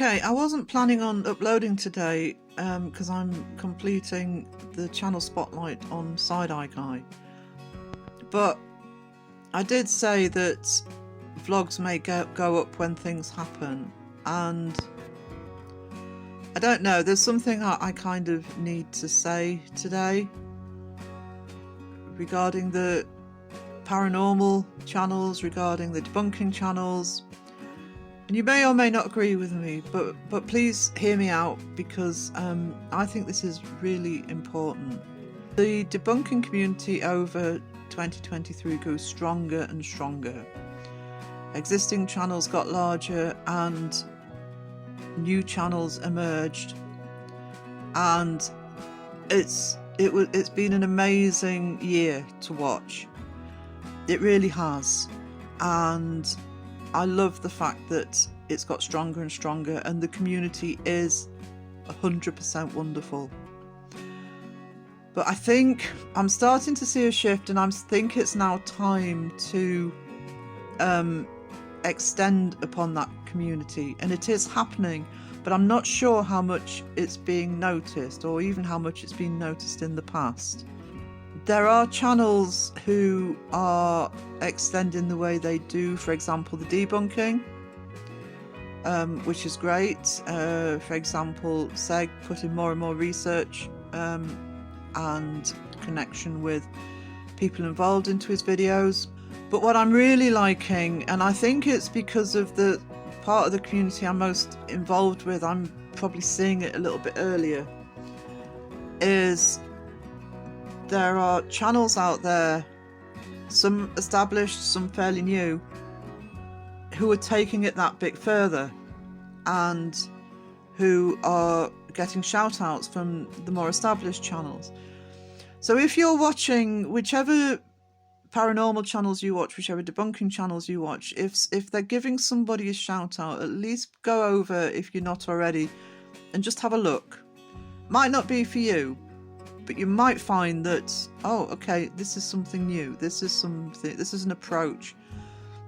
Okay, I wasn't planning on uploading today because I'm completing the channel spotlight on Side-Eye Guy. But I did say that vlogs may go up when things happen, and I don't know, there's something I kind of need to say today regarding the paranormal channels, regarding the debunking channels. And you may or may not agree with me, but please hear me out, because I think this is really important. The debunking community over 2023 grew stronger and stronger. Existing channels got larger and new channels emerged, and it's been an amazing year to watch. It really has, and I love the fact that it's got stronger and stronger, and the community is 100% wonderful. But I think I'm starting to see a shift, and I think it's now time to extend upon that community, and it is happening, but I'm not sure how much it's being noticed, or even how much it's been noticed in the past. There are channels who are extending the way they do, for example, the debunking, which is great. For example, Seg put in more and more research and connection with people involved into his videos. But what I'm really liking, and I think it's because of the part of the community I'm most involved with, I'm probably seeing it a little bit earlier, is there are channels out there, some established, some fairly new, who are taking it that bit further and who are getting shout outs from the more established channels. So if you're watching whichever paranormal channels you watch, whichever debunking channels you watch, if they're giving somebody a shout out, at least go over, if you're not already, and just have a look. Might not be for you, but you might find that, oh, okay, this is something new. This is an approach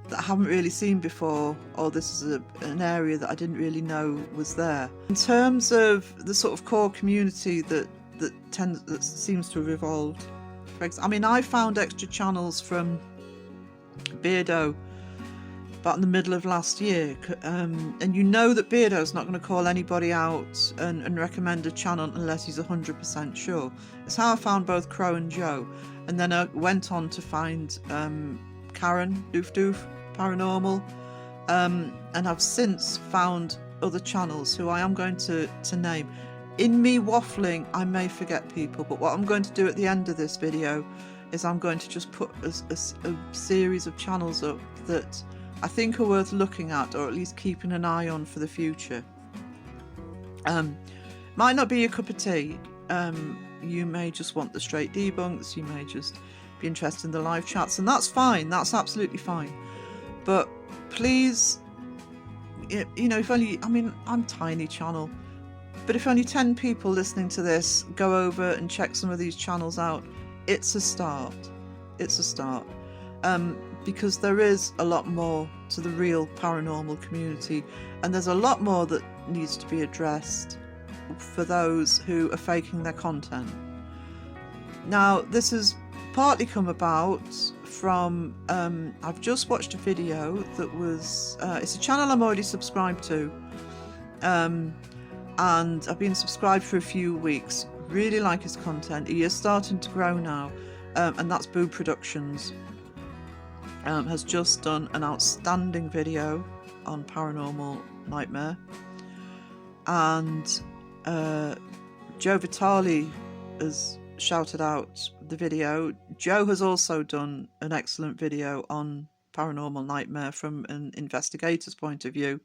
that I haven't really seen before, or this is an area that I didn't really know was there. In terms of the sort of core community that seems to have evolved, I mean, I found extra channels from Beardo about in the middle of last year, and you know that Beardo's not going to call anybody out and recommend a channel unless he's 100% sure. It's how I found both Crow and Joe, and then I went on to find Karen Doof Paranormal, and I've since found other channels who I am going to name. In me waffling, I may forget people, but what I'm going to do at the end of this video is I'm going to just put a series of channels up that I think are worth looking at, or at least keeping an eye on for the future. Might not be your cup of tea. You may just want the straight debunks, you may just be interested in the live chats, and that's fine, that's absolutely fine. But please, you know, if only, I mean, I'm tiny channel, but if only 10 people listening to this go over and check some of these channels out, it's a start. It's a start. Because there is a lot more to the real paranormal community, and there's a lot more that needs to be addressed for those who are faking their content. Now, this has partly come about from, I've just watched a video that was, it's a channel I'm already subscribed to, and I've been subscribed for a few weeks. Really like his content. He is starting to grow now, and that's Boo Productions. Has just done an outstanding video on Paranormal Nightmare, and Joe Vitale has shouted out the video. Joe has also done an excellent video on Paranormal Nightmare from an investigator's point of view.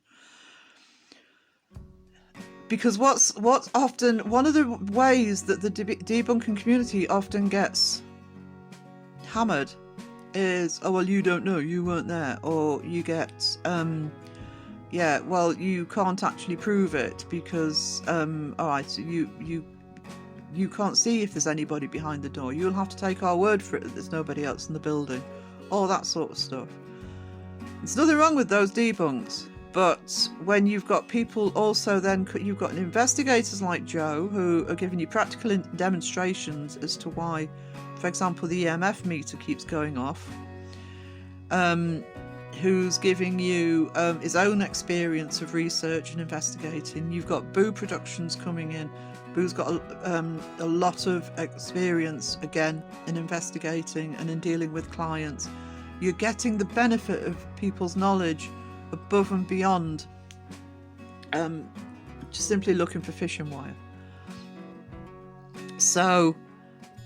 Because what's often one of the ways that the debunking community often gets hammered is, oh, well, you don't know, you weren't there, or you get, yeah, well, you can't actually prove it because, all right, so you can't see if there's anybody behind the door. You'll have to take our word for it that there's nobody else in the building, all that sort of stuff. There's nothing wrong with those debunks. But when you've got people also, then you've got investigators like Joe who are giving you practical demonstrations as to why, for example, the EMF meter keeps going off, who's giving you his own experience of research and investigating. You've got Boo Productions coming in. Boo's got a lot of experience, again, in investigating and in dealing with clients. You're getting the benefit of people's knowledge above and beyond just simply looking for fishing wire. So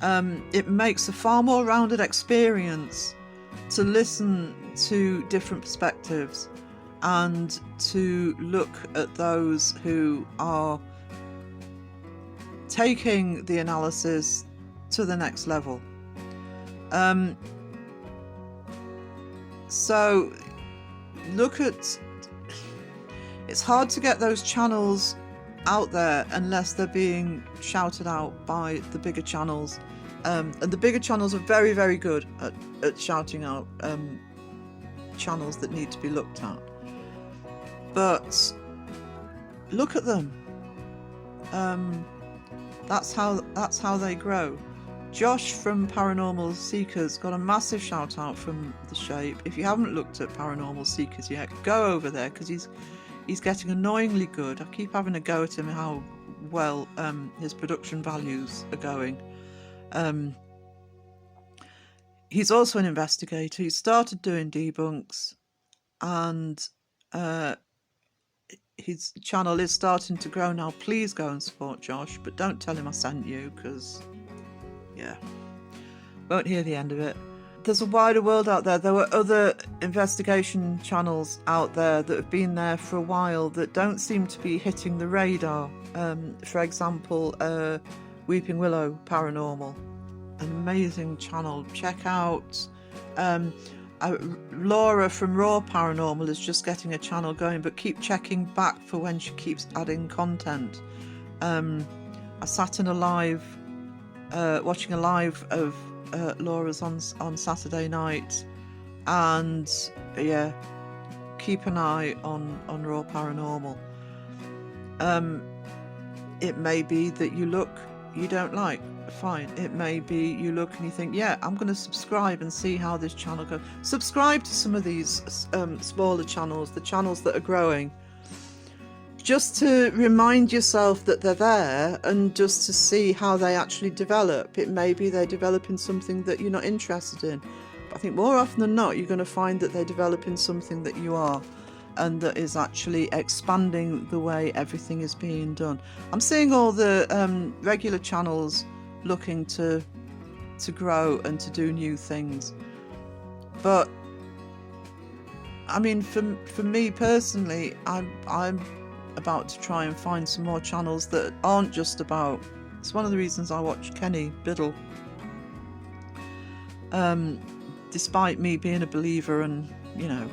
it makes a far more rounded experience to listen to different perspectives and to look at those who are taking the analysis to the next level. So look at, it's hard to get those channels out there unless they're being shouted out by the bigger channels, and the bigger channels are very, very good at shouting out channels that need to be looked at. But look at them. That's how they grow. Josh from Paranormal Seekers got a massive shout out from The Shape. If you haven't looked at Paranormal Seekers yet, go over there, because he's getting annoyingly good. I keep having a go at him how well his production values are going. He's also an investigator. He started doing debunks, and his channel is starting to grow now. Please go and support Josh, but don't tell him I sent you, because yeah, won't hear the end of it. There's a wider world out there. There were other investigation channels out there that have been there for a while that don't seem to be hitting the radar. For example, Weeping Willow Paranormal, an amazing channel. Check out Laura from Raw Paranormal is just getting a channel going, but keep checking back for when she keeps adding content. I sat in a live, watching a live of Laura's on Saturday night, and yeah, keep an eye on Raw Paranormal. It may be that you look, you don't like, fine. It may be you look and you think, yeah, I'm going to subscribe and see how this channel goes. Subscribe to some of these smaller channels, the channels that are growing, just to remind yourself that they're there, and just to see how they actually develop. It may be they develop in something that you're not interested in, but I think more often than not you're going to find that they develop in something that you are, and that is actually expanding the way everything is being done. I'm seeing all the regular channels looking to grow and to do new things, but I mean, for me personally, I'm about to try and find some more channels that aren't just about, it's one of the reasons I watch Kenny Biddle, despite me being a believer, and you know,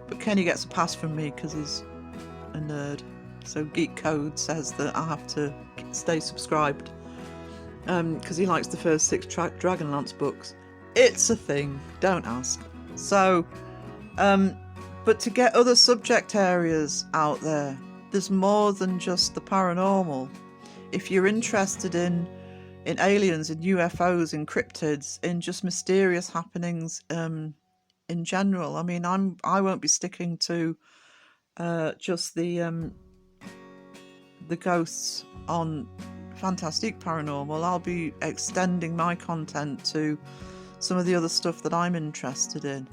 but Kenny gets a pass from me because he's a nerd. So Geek Code says that I have to stay subscribed because he likes the first 6 Dragonlance books. It's a thing, don't ask. So but to get other subject areas out there, there's more than just the paranormal. If you're interested in aliens, in UFOs, in cryptids, in just mysterious happenings in general, I mean, I won't be sticking to just the ghosts on Fantastic Paranormal. I'll be extending my content to some of the other stuff that I'm interested in.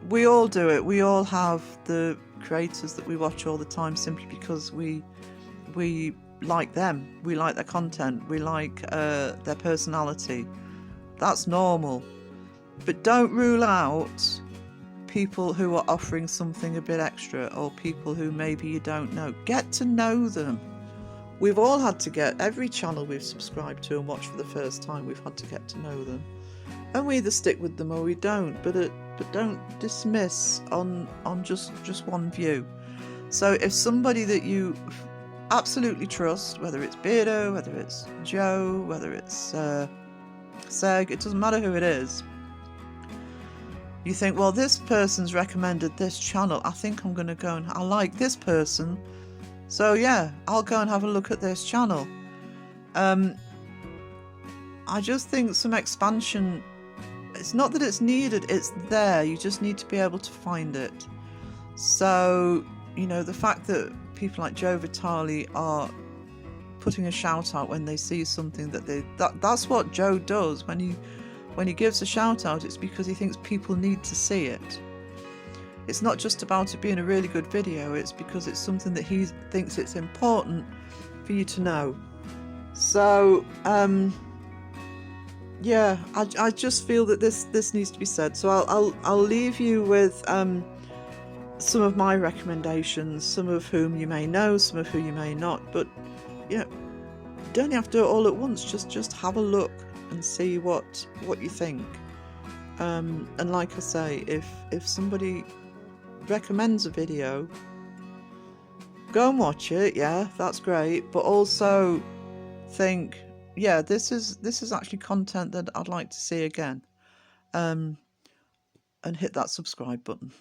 We all do it. We all have the creators that we watch all the time simply because we like them. We like their content. We like their personality. That's normal. But don't rule out people who are offering something a bit extra, or people who maybe you don't know. Get to know them. We've all had to get, every channel we've subscribed to and watched for the first time, we've had to get to know them. And we either stick with them or we don't, but don't dismiss on just one view. So if somebody that you absolutely trust, whether it's Beardo, whether it's Joe, whether it's Seg, it doesn't matter who it is, you think, well, this person's recommended this channel, I think I'm going to go and I like this person, so yeah, I'll go and have a look at this channel. I just think some expansion, it's not that it's needed, it's there, you just need to be able to find it. So, you know, the fact that people like Joe Vitale are putting a shout out when they see something that's what Joe does. When he gives a shout out, it's because he thinks people need to see it. It's not just about it being a really good video, it's because it's something that he thinks it's important for you to know. So yeah, I just feel that this needs to be said. So I'll leave you with some of my recommendations, some of whom you may know, some of whom you may not, but you know, you don't have to do it all at once. Just have a look and see what you think. And like I say, if somebody recommends a video, go and watch it. Yeah, that's great, but also think, yeah, this is actually content that I'd like to see again, and hit that subscribe button.